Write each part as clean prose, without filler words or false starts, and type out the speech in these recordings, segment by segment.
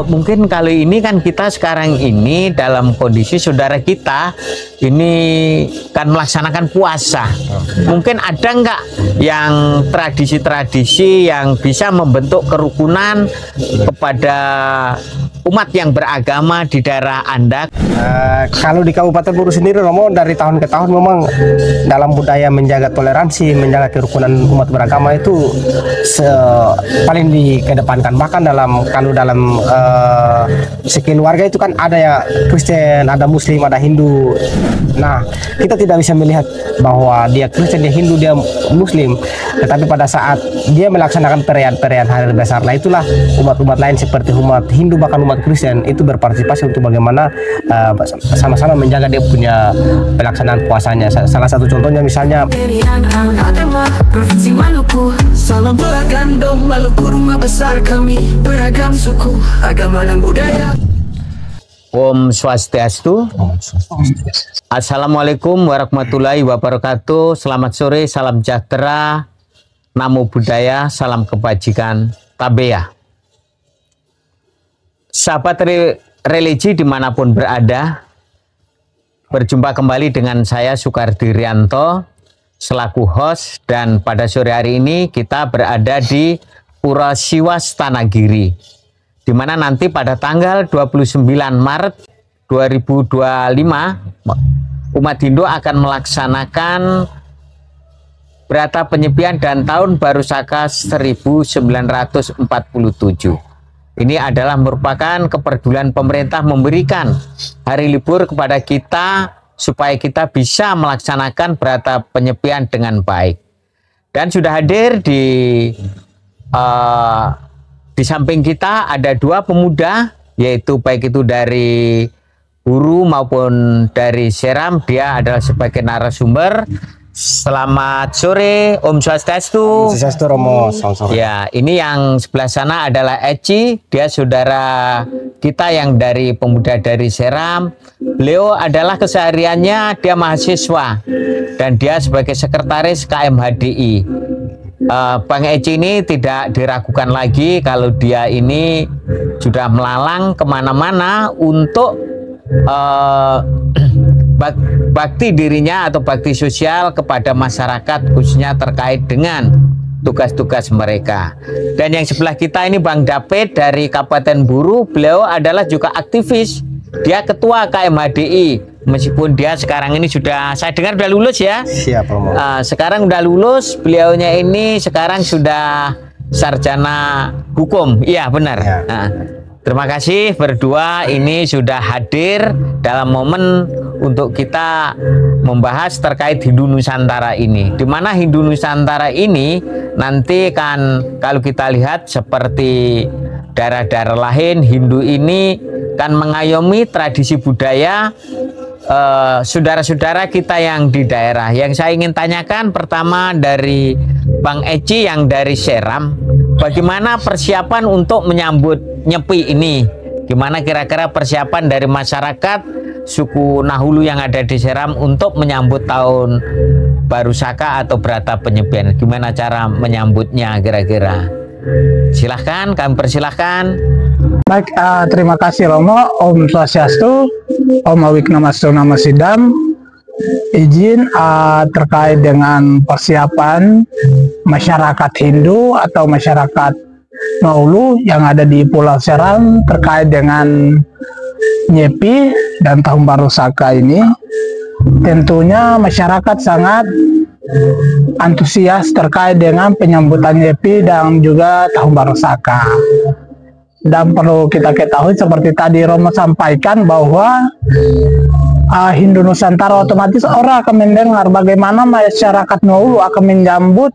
Mungkin kali ini kan kita sekarang ini dalam kondisi saudara kita ini kan melaksanakan puasa. Mungkin ada nggak yang tradisi-tradisi yang bisa membentuk kerukunan kepada umat yang beragama di daerah Anda? Kalau di Kabupaten Buru sendiri, Romo, dari tahun ke tahun memang dalam budaya menjaga toleransi, menjaga kerukunan umat beragama itu paling dikedepankan. Bahkan kalau dalam sekeluarga itu kan ada ya Kristen, ada Muslim, ada Hindu. Nah, kita tidak bisa melihat bahwa dia Kristen, dia Hindu, dia Muslim. Tetapi pada saat dia melaksanakan perayaan-perayaan hari besar, nah itulah umat-umat lain seperti umat Hindu bahkan umat Kristen itu berpartisipasi untuk bagaimana sama-sama menjaga dia punya pelaksanaan puasanya. Salah satu contohnya misalnya salam beragam Maluku, rumah besar kami beragam suku, agama dan budaya. Om Swastiastu. Assalamualaikum warahmatullahi wabarakatuh. Selamat sore, salam sejahtera, namo buddhaya, salam kebajikan, tabeya. Sahabat religi dimanapun berada, berjumpa kembali dengan saya Sukardi Rianto selaku host, dan pada sore hari ini kita berada di Pura Siwas Tanagiri, di mana nanti pada tanggal 29 Maret 2025 umat Hindu akan melaksanakan Brata Penyepian dan Tahun Baru Saka 1947. Ini adalah merupakan kepedulian pemerintah memberikan hari libur kepada kita supaya kita bisa melaksanakan Brata Penyepian dengan baik. Dan sudah hadir di samping kita ada dua pemuda, yaitu baik itu dari Buru maupun dari Seram. Dia adalah sebagai narasumber. Selamat sore, Om Swastiastu. Om Swastiastu, Romo. Selamat sore. Ya, ini yang sebelah sana adalah Eci. Dia saudara kita yang dari pemuda dari Seram. Beliau adalah kesehariannya dia mahasiswa dan dia sebagai sekretaris KMHDI. Bang Eci ini tidak diragukan lagi kalau dia ini sudah melalang kemana-mana untuk bakti dirinya atau bakti sosial kepada masyarakat, khususnya terkait dengan tugas-tugas mereka. Dan yang sebelah kita ini Bang David dari Kabupaten Buru. Beliau adalah juga aktivis. Dia ketua KMHDI, meskipun dia sekarang ini sudah, saya dengar sudah lulus ya. Siap, Romo. Sekarang sudah lulus. Beliaunya ini sekarang sudah sarjana hukum. Iya benar ya. Terima kasih berdua ini sudah hadir dalam momen untuk kita membahas terkait Hindu Nusantara ini. Di mana Hindu Nusantara ini nanti kan kalau kita lihat seperti daerah-daerah lain, Hindu ini kan mengayomi tradisi budaya saudara-saudara kita yang di daerah. Yang saya ingin tanyakan pertama dari Bang Eci yang dari Seram, bagaimana persiapan untuk menyambut Nyepi ini? Gimana kira-kira persiapan dari masyarakat suku Nahulu yang ada di Seram untuk menyambut Tahun Baru Saka atau Brata Penyepian? Gimana cara menyambutnya kira-kira? Silahkan, kami persilahkan. Baik, terima kasih Romo. Om Swastiastu, Om Awiknamastu Namasidam. Izin terkait dengan persiapan masyarakat Hindu atau masyarakat Nahulu yang ada di Pulau Seram terkait dengan Nyepi dan Tahun Baru Saka ini. Tentunya masyarakat sangat antusias terkait dengan penyambutan Nyepi dan juga Tahun Baru Saka. Dan perlu kita ketahui seperti tadi Romo sampaikan bahwa Hindu Nusantara otomatis orang akan mendengar bagaimana masyarakat Nahulu akan menyambut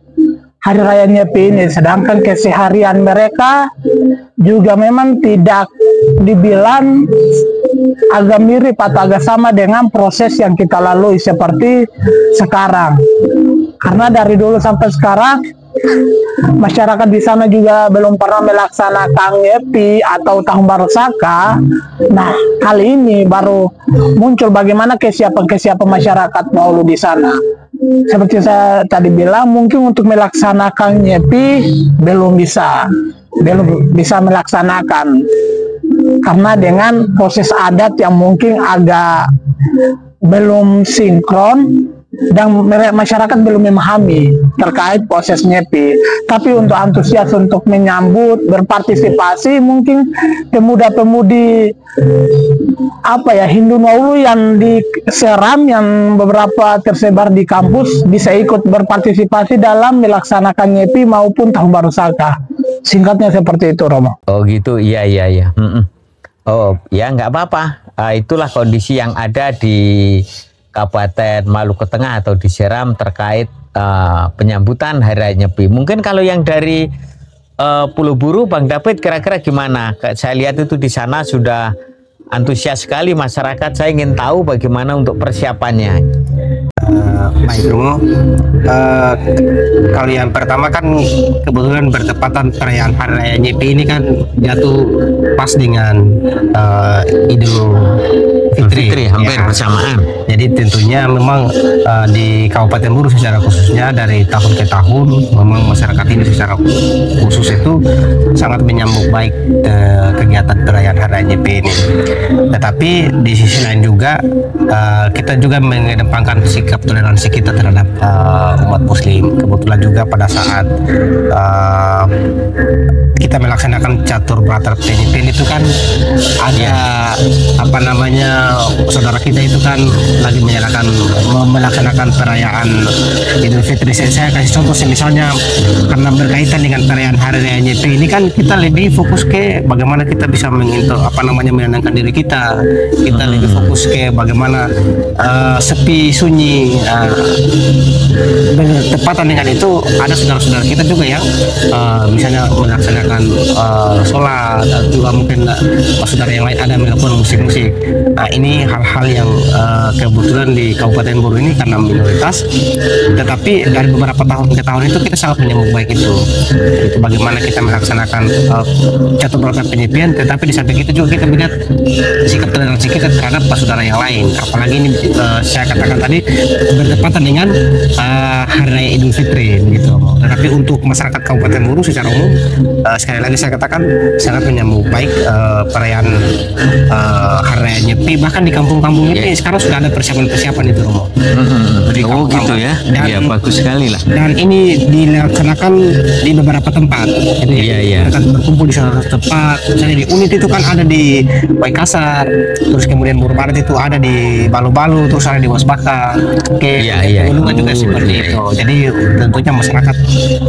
Hari Raya Nyepi ini, sedangkan keseharian mereka juga memang tidak dibilang agak mirip atau agak sama dengan proses yang kita lalui seperti sekarang. Karena dari dulu sampai sekarang masyarakat di sana juga belum pernah melaksanakan Nyepi atau Tahun Baru Saka. Nah, kali ini baru muncul bagaimana kesiapan masyarakat Nahulu di sana. Seperti saya tadi bilang, mungkin untuk melaksanakan Nyepi belum bisa melaksanakan. karena dengan proses adat yang mungkin agak belum sinkron dan masyarakat belum memahami terkait proses nyepi. Tapi untuk antusias untuk menyambut, berpartisipasi, mungkin pemuda-pemudi Hindu Nauru yang di Seram yang beberapa tersebar di kampus bisa ikut berpartisipasi dalam melaksanakan nyepi maupun tahun baru Saka. Singkatnya seperti itu, Romo. Oh gitu, iya. Oh ya, nggak apa-apa. Itulah kondisi yang ada di Kabupaten Maluku Tengah atau di Seram terkait penyambutan Hari Raya Nyepi. Mungkin kalau yang dari Pulau Buru, Bang David, kira-kira gimana? Saya lihat itu di sana sudah antusias sekali masyarakat. Saya ingin tahu bagaimana untuk persiapannya. Baik, Romo. Kalau yang pertama kan kebetulan bertepatan perayaan Hari Raya Nyepi ini kan jatuh pas dengan Idul Fitri hampir bersamaan. Jadi tentunya memang di Kabupaten Buru secara khususnya dari tahun ke tahun memang masyarakat ini secara khusus itu sangat menyambut baik kegiatan perayaan Hari Raya Nyepi ini. Tetapi di sisi lain juga kita juga mengedepankan sikap toleransi kita terhadap umat Muslim. Kebetulan juga pada saat kita melaksanakan catur berata penyepian itu kan ada saudara kita itu kan lagi melaksanakan perayaan Idul Fitri. Saya kasih contoh misalnya karena berkaitan dengan perayaan Hari Raya Nyepi ini kan kita lebih fokus ke bagaimana kita bisa menenangkan diri kita. Kita lebih fokus ke bagaimana sepi sunyi. Bertepatan dengan itu ada saudara-saudara kita juga yang misalnya melaksanakan sholat, juga mungkin saudara yang lain ada melakukan musik-musik. Nah, ini hal-hal yang kebetulan di Kabupaten Buru ini karena minoritas, tetapi dari beberapa tahun ke tahun itu kita sangat menyambut baik itu bagaimana kita melaksanakan catur berata penyepian, tetapi di samping itu juga kita melihat sikap toleransi kita terhadap saudara yang lain. Apalagi ini saya katakan tadi bertepatan dengan Hari Raya Idul Fitri begitu. Tetapi untuk masyarakat Kabupaten Buru secara umum sekali lagi saya katakan sangat menyambut baik perayaan Hari Raya Nyepi. Bahkan di kampung-kampung Nyepi sekarang sudah ada persiapan-persiapan itu, Romo. Oh gitu ya. Iya, bagus sekali lah. Dan ini dilaksanakan di beberapa tempat. Jadi kita berkumpul di salah satu tempat. Misalnya di Unit itu kan ada di Waikasar, terus kemudian Buru Barat itu ada di Balu-Balu, terus ada di Wasbaka. Pegunungan juga seperti itu. Jadi tentunya masyarakat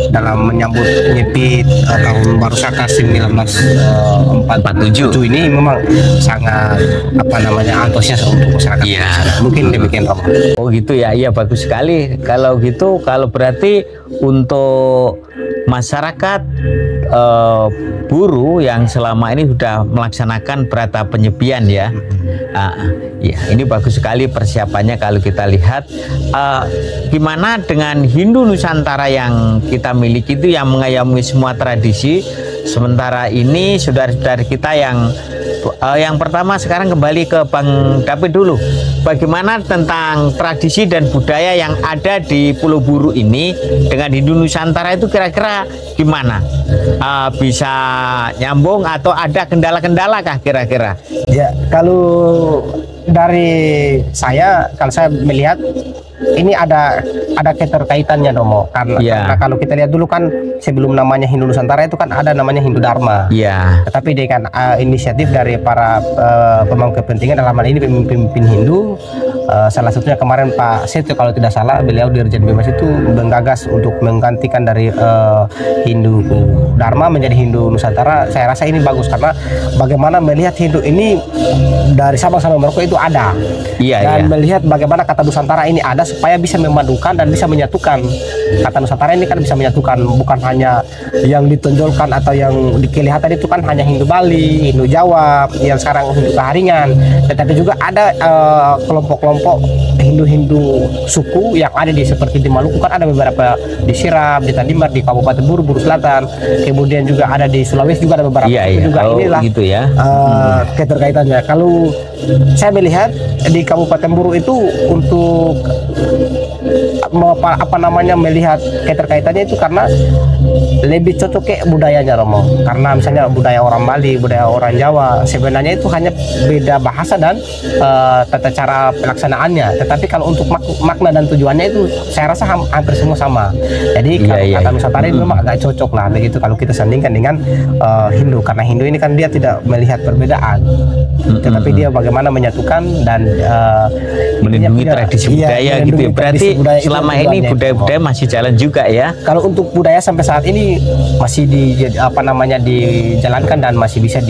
dalam menyambut Nyepi tahun baru Saka 1947 ini memang sangat antusias untuk masyarakat. Mungkin demikian, Romo. Oh gitu ya, iya bagus sekali. Kalau gitu, kalau berarti untuk masyarakat Buru yang selama ini sudah melaksanakan berata penyepian ya. Ya, ini bagus sekali persiapannya kalau kita lihat. Gimana dengan Hindu Nusantara yang kita miliki itu yang mengayomi semua tradisi, sementara ini saudara-saudara kita yang pertama sekarang kembali ke Bang David dulu. Bagaimana tentang tradisi dan budaya yang ada di Pulau Buru ini dengan Hindu Nusantara itu kira-kira gimana? Bisa nyambung atau ada kendala-kendala kah kira-kira? Ya, kalau dari kalau saya melihat ini ada keterkaitannya, Domo. Karena kalau kita lihat dulu kan sebelum namanya Hindu Nusantara itu kan ada namanya Hindu Dharma. Tetapi dengan inisiatif dari para pemangku kepentingan, dalam hal ini pemimpin Hindu, salah satunya kemarin Pak Setio kalau tidak salah, beliau Dirjen Bimas itu menggagas untuk menggantikan dari Hindu Dharma menjadi Hindu Nusantara. Saya rasa ini bagus karena bagaimana melihat Hindu ini dari Sabang sampai Merauke itu ada. Dan melihat bagaimana kata Nusantara ini ada supaya bisa memadukan dan bisa menyatukan. Kata Nusantara ini kan bisa menyatukan, bukan hanya yang ditonjolkan atau yang kelihatan itu kan hanya Hindu Bali, Hindu Jawa, yang sekarang Hindu Kaharingan, tetapi juga ada kelompok-kelompok Hindu-Hindu suku yang ada seperti di Maluku kan ada beberapa di Siram, di Tandimar, di Kabupaten Buru, Buru Selatan, kemudian juga ada di Sulawesi juga ada beberapa juga. Inilah gitu ya. Keterkaitannya. Kalau saya melihat di Kabupaten Buru itu untuk apa namanya melihat keterkaitannya itu karena lebih cocok kayak budayanya Romo. Karena misalnya budaya orang Bali, budaya orang Jawa, sebenarnya itu hanya beda bahasa dan tata cara pelaksanaannya. Tetapi kalau untuk makna dan tujuannya itu saya rasa hampir semua sama. Jadi kalau kata Nusantara itu memang agak cocok lah begitu kalau kita sandingkan dengan Hindu. Karena Hindu ini kan dia tidak melihat perbedaan, tetapi dia bagaimana menyatukan dan melindungi tradisi budaya gitu ya. Berarti selama ini budaya-budaya masih jalan juga ya. Kalau untuk budaya sampai saat ini masih dijalankan dan masih bisa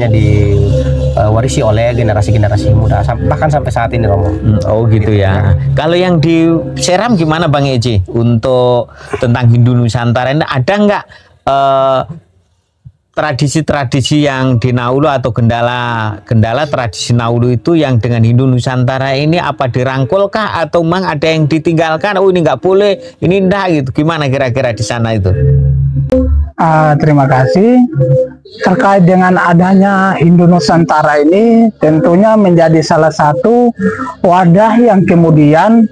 diwarisi oleh generasi-generasi muda bahkan sampai saat ini Romo. Oh gitu ya. Kalau yang di Seram gimana Bang Eci untuk tentang Hindu Nusantara ini ada nggak tradisi-tradisi yang di Naulu atau gendala tradisi Naulu itu yang dengan Hindu Nusantara ini apa dirangkulkah atau memang ada yang ditinggalkan? Oh ini nggak boleh, ini enggak gitu. Gimana kira-kira di sana itu? Terima kasih. Terkait dengan adanya Hindu Nusantara ini tentunya menjadi salah satu wadah yang kemudian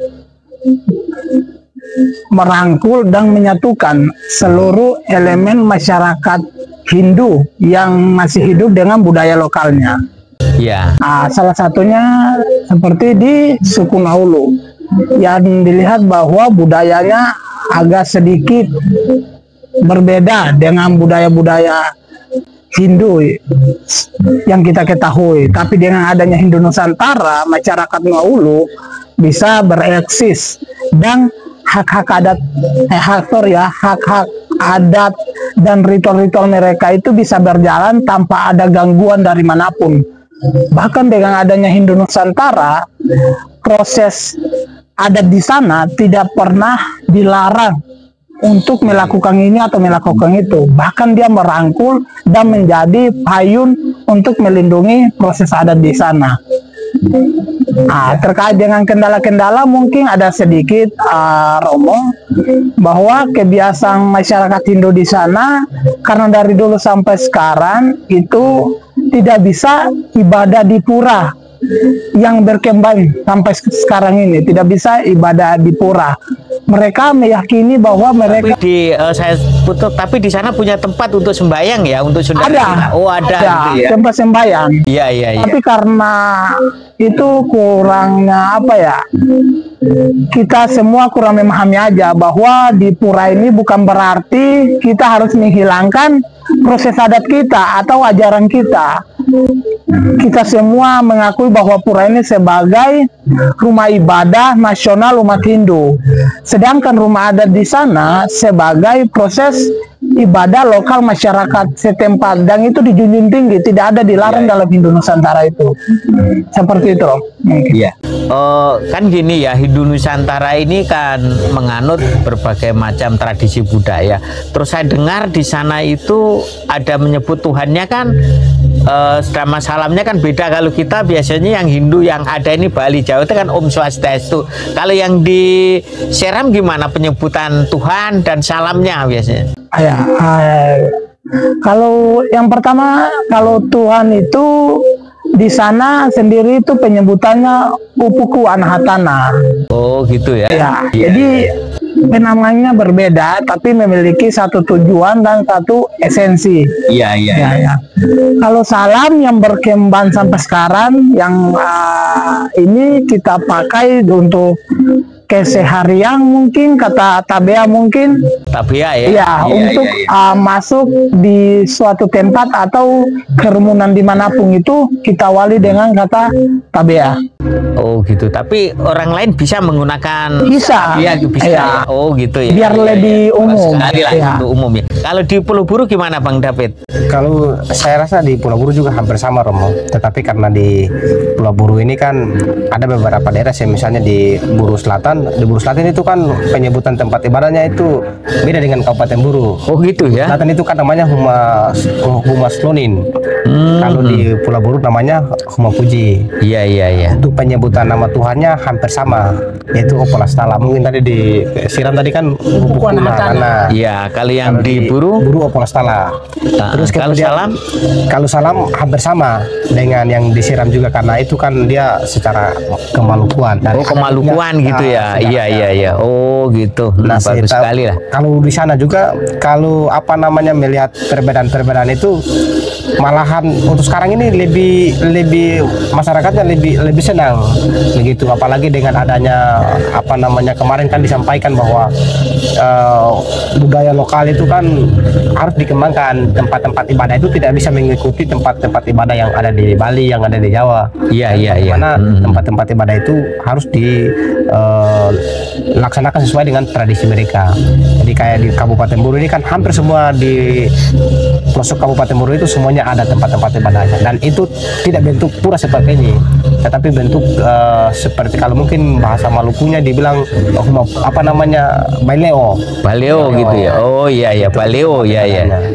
merangkul dan menyatukan seluruh elemen masyarakat Hindu yang masih hidup dengan budaya lokalnya. Ya. Salah satunya seperti di suku Naulu yang dilihat bahwa budayanya agak sedikit berbeda dengan budaya-budaya Hindu yang kita ketahui. Tapi dengan adanya Hindu Nusantara, masyarakat Naulu bisa bereksis dan hak-hak adat dan ritual-ritual mereka itu bisa berjalan tanpa ada gangguan dari manapun. Bahkan dengan adanya Hindu Nusantara, proses adat di sana tidak pernah dilarang untuk melakukan ini atau melakukan itu. Bahkan dia merangkul dan menjadi payung untuk melindungi proses adat di sana. Terkait dengan kendala-kendala mungkin ada sedikit Romo, bahwa kebiasaan masyarakat Hindu di sana karena dari dulu sampai sekarang itu tidak bisa ibadah di pura yang berkembang sampai sekarang ini, tidak bisa ibadah di pura. Mereka meyakini bahwa mereka tapi di sana punya tempat untuk sembahyang ya, untuk saudara. Ada. Oh ada gitu ya. Tempat sembahyang. Iya. Tapi karena itu kurangnya kita semua kurang memahami aja bahwa di pura ini bukan berarti kita harus menghilangkan proses adat kita atau ajaran kita. Kita semua mengakui bahwa pura ini sebagai rumah ibadah nasional umat Hindu, sedangkan rumah adat di sana sebagai proses ibadah lokal masyarakat setempat, dan itu dijunjung tinggi, tidak ada dilarang dalam Hindu Nusantara itu. Seperti itu. Iya. Kan gini ya, Hindu Nusantara ini kan menganut berbagai macam tradisi budaya. Terus saya dengar di sana itu ada menyebut Tuhannya kan sama salamnya kan beda. Kalau kita biasanya yang Hindu yang ada ini Bali Jawa itu kan Om Swastiastu. Kalau yang di Seram gimana penyebutan Tuhan dan salamnya biasanya? Kalau yang pertama, kalau Tuhan itu di sana sendiri itu penyebutannya Upuku Anahatana. Oh gitu ya. Jadi namanya berbeda tapi memiliki satu tujuan dan satu esensi. Iya. Kalau salam yang berkembang sampai sekarang yang ini kita pakai untuk keseharian, mungkin kata tabea mungkin. Tabea ya. Iya, untuk masuk di suatu tempat atau kerumunan dimanapun itu kita awali dengan kata tabea. Oh gitu. Tapi orang lain bisa menggunakan bisa. Iya bisa. Iya. Oh gitu ya. Biar lebih umum. Sekali lah untuk umum ya. Kalau di Pulau Buru gimana Bang David? Kalau saya rasa di Pulau Buru juga hampir sama Romo. Tetapi karena di Pulau Buru ini kan ada beberapa daerah misalnya di Buru Selatan. Di Buru Selatan itu kan penyebutan tempat ibadahnya itu beda dengan Kabupaten Buru. Oh gitu ya. Selatan itu kan namanya Humas Lonin. Kalau di Pulau Buru namanya Huma Puji. Iya. Untuk bentuk penyebutan nama Tuhannya hampir sama, yaitu Opolastala. Mungkin tadi di Siram tadi kan bubuk Kunahana. Iya, kalau yang diburu Opolastala. Terus kalau kemudian salam hampir sama dengan yang disiram juga, karena itu kan dia secara Kemalukuan. Oh, Kemalukuan gitu ya. Iya. Oh, gitu. Nah, bagus sekali lah. Kalau di sana juga, kalau apa namanya melihat perbedaan-perbedaan itu, malahan untuk sekarang ini lebih masyarakatnya lebih senang begitu, apalagi dengan adanya apa namanya kemarin kan disampaikan bahwa budaya lokal itu kan harus dikembangkan. Tempat-tempat ibadah itu tidak bisa mengikuti tempat-tempat ibadah yang ada di Bali, yang ada di Jawa. Iya. Karena tempat-tempat ibadah itu harus dilaksanakan sesuai dengan tradisi mereka. Jadi kayak di Kabupaten Buru ini kan hampir semua di pelosok Kabupaten Buru itu semuanya ada tempat-tempat ibadahnya, dan itu tidak bentuk pura seperti ini, tetapi bentuk seperti kalau mungkin bahasa Malukunya dibilang apa namanya baleo gitu ya. Oh iya baleo ya.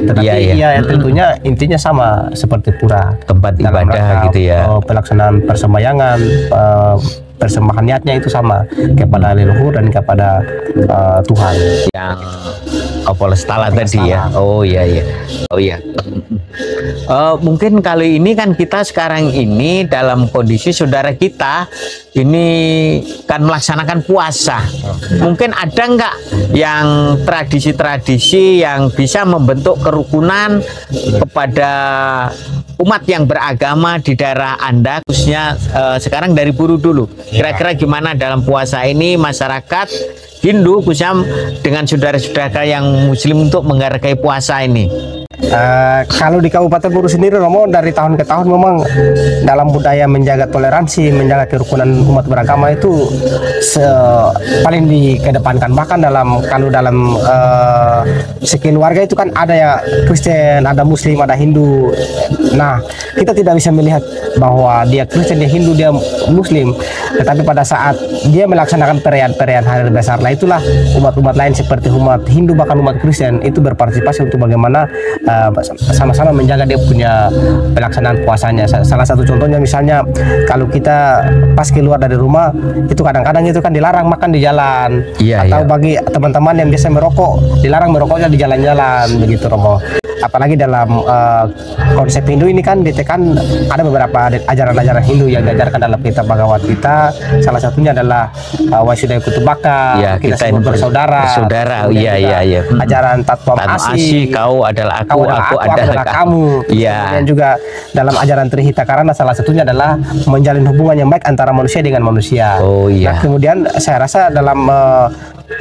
Tetapi ya tentunya intinya sama seperti pura, tempat ibadah gitu ya. Pelaksanaan persembayangan, persembahan niatnya itu sama kepada leluhur dan kepada Tuhan. Yang Opolastala tadi ya. Oh iya. Mungkin kali ini kan kita sekarang ini dalam kondisi saudara kita ini kan melaksanakan puasa. Mungkin ada nggak yang tradisi-tradisi yang bisa membentuk kerukunan kepada umat yang beragama di daerah Anda, khususnya sekarang dari Buru dulu. Kira-kira gimana dalam puasa ini masyarakat Hindu khususnya dengan saudara-saudara yang Muslim untuk menghargai puasa ini? Kalau di Kabupaten Buru sendiri, Romo, dari tahun ke tahun memang dalam budaya menjaga toleransi, menjaga kerukunan umat beragama itu paling dikedepankan. Bahkan kalau dalam sekeluarga itu kan ada ya Kristen, ada Muslim, ada Hindu. Nah, kita tidak bisa melihat bahwa dia Kristen, dia Hindu, dia Muslim. Tetapi pada saat dia melaksanakan perayaan-perayaan hari besar, nah itulah umat-umat lain seperti umat Hindu bahkan umat Kristen itu berpartisipasi untuk bagaimana sama-sama menjaga dia punya pelaksanaan puasanya. Salah satu contohnya misalnya kalau kita pas keluar dari rumah itu kadang-kadang itu kan dilarang makan di jalan, atau bagi teman-teman yang biasa merokok dilarang merokoknya di jalan-jalan begitu, Romo. Apalagi dalam konsep Hindu ini kan ditekan ada beberapa ajaran-ajaran Hindu yang diajarkan dalam kitab Bhagavad Gita. Salah satunya adalah Wasudaya Kutubaka, kita semua bersaudara. Iya. Ajaran Tatwam Asi, kau adalah aku adalah kamu. Kemudian juga dalam ajaran Trihita Karana salah satunya adalah menjalin hubungan yang baik antara manusia dengan manusia. Nah, kemudian saya rasa dalam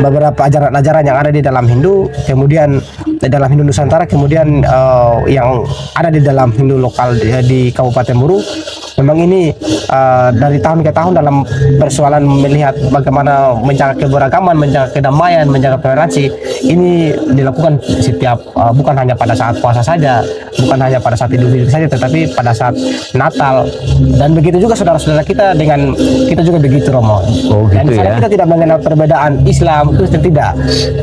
beberapa ajaran-ajaran yang ada di dalam Hindu, kemudian dalam Hindu Nusantara, kemudian yang ada di dalam Hindu lokal di Kabupaten Buru, memang ini dari tahun ke tahun dalam persoalan melihat bagaimana menjaga keberagaman, menjaga kedamaian, menjaga toleransi, ini dilakukan setiap bukan hanya pada saat puasa saja, bukan hanya pada saat Idul Fitri saja, tetapi pada saat Natal. Dan begitu juga saudara-saudara kita dengan kita juga begitu, Romo. Dan gitu ya. Kita tidak mengenal perbedaan Islam, Kristen tidak,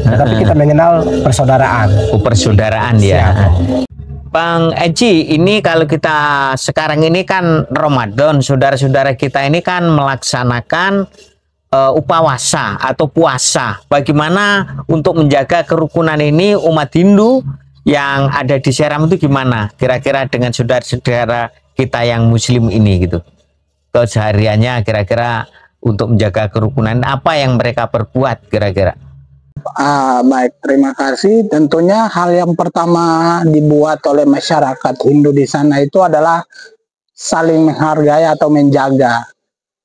tetapi kita mengenal persaudaraan. Persaudaraan ya. Bang Eji, ini kalau kita sekarang ini kan Ramadan, saudara-saudara kita ini kan melaksanakan upawasa atau puasa. Bagaimana untuk menjaga kerukunan ini umat Hindu yang ada di Seram itu gimana? Kira-kira dengan saudara-saudara kita yang Muslim ini gitu. Kesehariannya kira-kira untuk menjaga kerukunan apa yang mereka perbuat kira-kira? Baik, terima kasih. Tentunya hal yang pertama dibuat oleh masyarakat Hindu di sana itu adalah saling menghargai atau menjaga.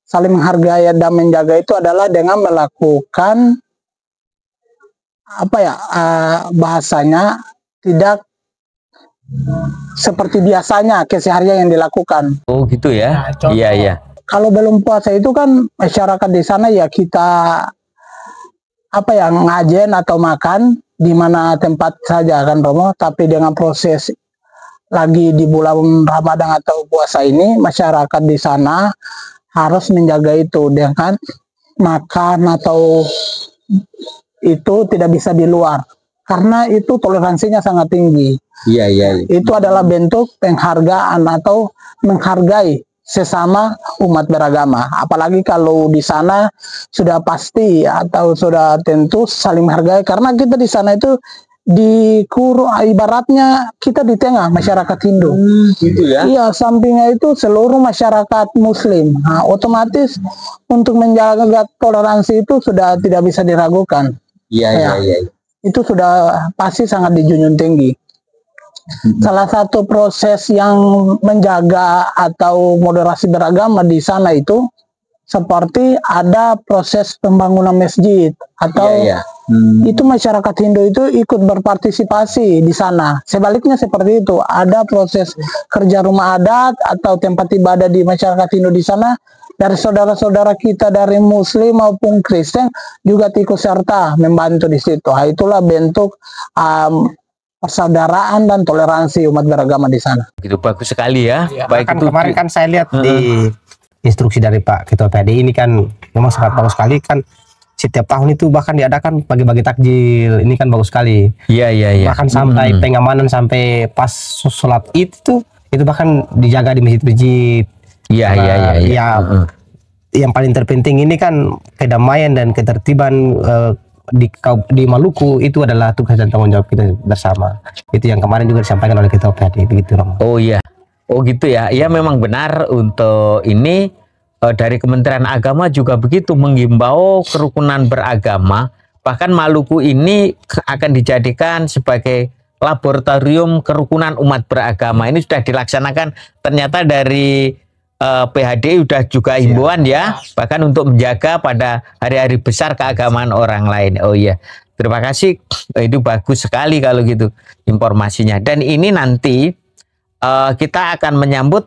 Saling menghargai dan menjaga itu adalah dengan melakukan bahasanya tidak seperti biasanya keseharian yang dilakukan. Oh gitu ya? Iya. Kalau belum puasa itu kan masyarakat di sana ya kita ngajen atau makan di mana tempat saja kan, Romo. Tapi dengan proses lagi di bulan Ramadan atau puasa ini, masyarakat di sana harus menjaga itu dengan makan atau itu tidak bisa di luar karena itu toleransinya sangat tinggi. Iya. Itu adalah bentuk penghargaan atau menghargai sesama umat beragama. Apalagi kalau di sana sudah pasti atau sudah tentu saling menghargai, karena kita di sana itu ibaratnya kita di tengah masyarakat Hindu. Gitu ya. Iya, sampingnya itu seluruh masyarakat Muslim. Nah, otomatis untuk menjaga toleransi itu sudah tidak bisa diragukan. Iya. Itu sudah pasti sangat dijunjung tinggi. Salah satu proses yang menjaga atau moderasi beragama di sana itu seperti ada proses pembangunan masjid atau itu masyarakat Hindu itu ikut berpartisipasi di sana. Sebaliknya seperti itu, ada proses kerja rumah adat atau tempat ibadah di masyarakat Hindu di sana, dari saudara-saudara kita dari Muslim maupun Kristen juga ikut serta membantu di situ. Nah, itulah bentuk persaudaraan dan toleransi umat beragama di sana. Itu bagus sekali ya. Baik Kan itu kemarin kan saya lihat di instruksi dari Pak Ketua PADI ini kan memang sangat bagus sekali kan, setiap tahun itu bahkan diadakan bagi-bagi takjil, ini kan bagus sekali. Iya. Bahkan sampai pengamanan sampai pas sholat Id itu bahkan dijaga di masjid-masjid. Iya. Yang paling terpenting ini kan kedamaian dan ketertiban di Maluku itu adalah tugas dan tanggung jawab kita bersama. Itu yang kemarin juga disampaikan oleh Ketua PADI, begitu Romo. Oh iya. Oh gitu ya. Iya memang benar untuk ini dari Kementerian Agama juga begitu menghimbau kerukunan beragama. Bahkan Maluku ini akan dijadikan sebagai laboratorium kerukunan umat beragama. Ini sudah dilaksanakan ternyata dari PHD sudah juga himbauan ya, bahkan untuk menjaga pada hari-hari besar keagamaan orang lain. Oh iya, terima kasih. Itu bagus sekali kalau gitu informasinya. Dan ini nanti kita akan menyambut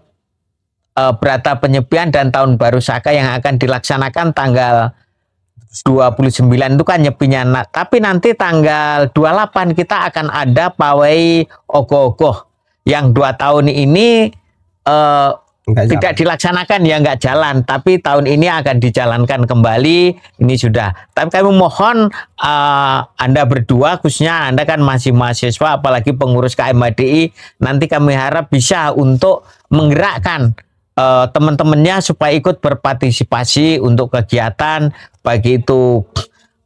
Brata Penyepian dan Tahun Baru Saka yang akan dilaksanakan tanggal 29 itu kan nyepinya. Nah, tapi nanti tanggal 28 kita akan ada pawai ogoh-ogoh yang 2 tahun ini tidak dilaksanakan ya, nggak jalan, tapi tahun ini akan dijalankan kembali. Ini sudah, tapi kami mohon Anda berdua, khususnya Anda kan masih mahasiswa apalagi pengurus KMHDI, nanti kami harap bisa untuk menggerakkan teman-temannya supaya ikut berpartisipasi untuk kegiatan baik itu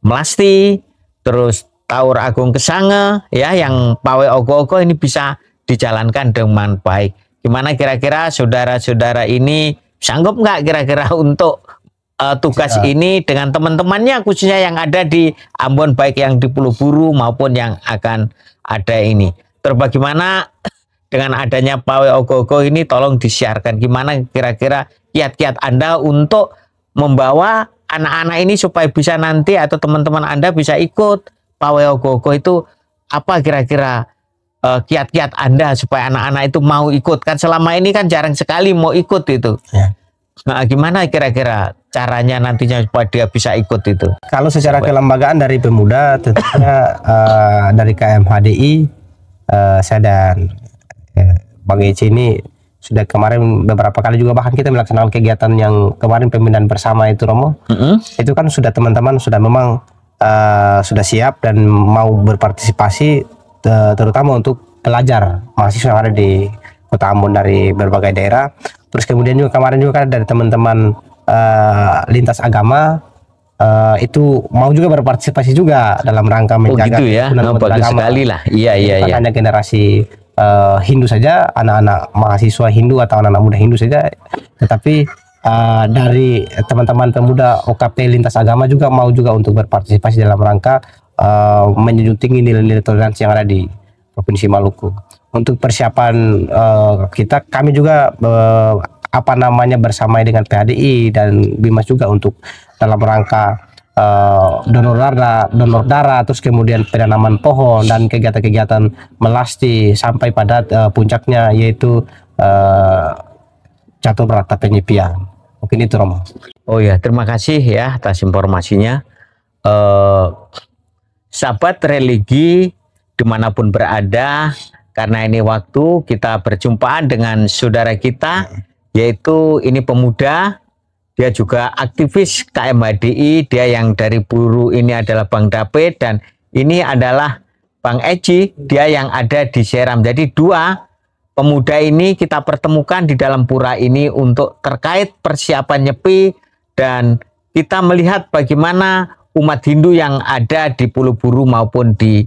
melasti, terus Taur Agung Kesange ya, yang pawai ogoh-ogoh ini bisa dijalankan dengan baik. Gimana kira-kira saudara-saudara ini sanggup nggak kira-kira untuk tugas ini dengan teman-temannya khususnya yang ada di Ambon, baik yang di Pulau Buru maupun yang akan ada ini. Terus bagaimana dengan adanya pawai ogoh-ogoh ini, tolong disiarkan gimana kira-kira kiat-kiat Anda untuk membawa anak-anak ini supaya bisa nanti atau teman-teman Anda bisa ikut pawai ogoh-ogoh itu, apa kira-kira kiat-kiat Anda supaya anak-anak itu mau ikut? Kan selama ini kan jarang sekali mau ikut itu. Ya. Nah, gimana kira-kira caranya nantinya supaya dia bisa ikut itu? Kalau secara kelembagaan dari pemuda tentunya dari KMHDI, saya dan Bang Eci ini sudah kemarin beberapa kali juga bahkan kita melaksanakan kegiatan yang kemarin pembinaan bersama itu Romo. Itu kan sudah teman-teman sudah memang sudah siap dan mau berpartisipasi, terutama untuk pelajar mahasiswa yang ada di Kota Ambon dari berbagai daerah. Terus kemudian juga kemarin juga kan dari teman-teman lintas agama itu mau juga berpartisipasi juga dalam rangka menjaga gitu ya. Bagus sekali lah. Iya. Hanya generasi Hindu saja, anak-anak mahasiswa Hindu atau anak-anak muda Hindu saja, tetapi dari teman-teman pemuda OKP lintas agama juga mau juga untuk berpartisipasi dalam rangka menjunjung tinggi nilai-nilai toleransi yang ada di Provinsi Maluku. Untuk persiapan kami juga bersama dengan PHDI dan Bimas juga untuk dalam rangka donor darah, terus kemudian penanaman pohon dan kegiatan-kegiatan melasti sampai pada puncaknya yaitu Catur Brata Penyepian. Mungkin itu Romo. Oh ya, terima kasih ya atas informasinya. Sahabat religi dimanapun berada, karena ini waktu kita berjumpaan dengan saudara kita, yaitu ini pemuda, dia juga aktivis KMHDI, dia yang dari Buru ini adalah Bang David, dan ini adalah Bang Eci, dia yang ada di Seram. Jadi dua pemuda ini kita pertemukan di dalam pura ini untuk terkait persiapan Nyepi, dan kita melihat bagaimana umat Hindu yang ada di Pulau Buru maupun di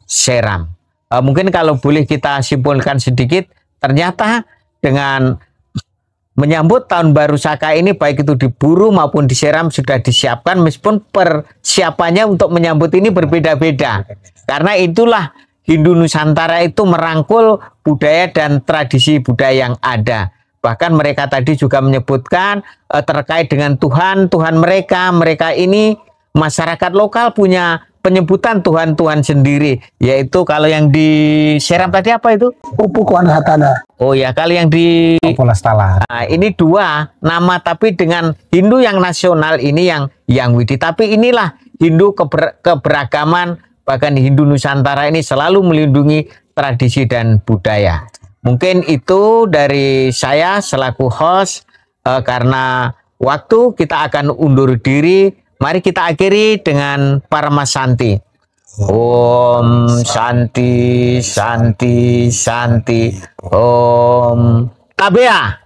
Seram. Mungkin kalau boleh kita simpulkan sedikit, ternyata dengan menyambut tahun baru Saka ini, baik itu di Buru maupun di Seram sudah disiapkan, meskipun persiapannya untuk menyambut ini berbeda-beda. Karena itulah Hindu Nusantara itu merangkul budaya dan tradisi budaya yang ada. Bahkan mereka tadi juga menyebutkan terkait dengan Tuhan mereka ini masyarakat lokal punya penyebutan Tuhan sendiri, yaitu kalau yang di Seram tadi apa itu? Upukuan Hatana. Oh ya, kalau yang di Polastala. Nah, ini dua nama tapi dengan Hindu yang nasional ini yang Widi. Tapi inilah Hindu keberagaman, bahkan Hindu Nusantara ini selalu melindungi tradisi dan budaya. Mungkin itu dari saya selaku host, karena waktu kita akan undur diri. Mari kita akhiri dengan Parama Santi. Om Santi Santi Santi. Om Tabea.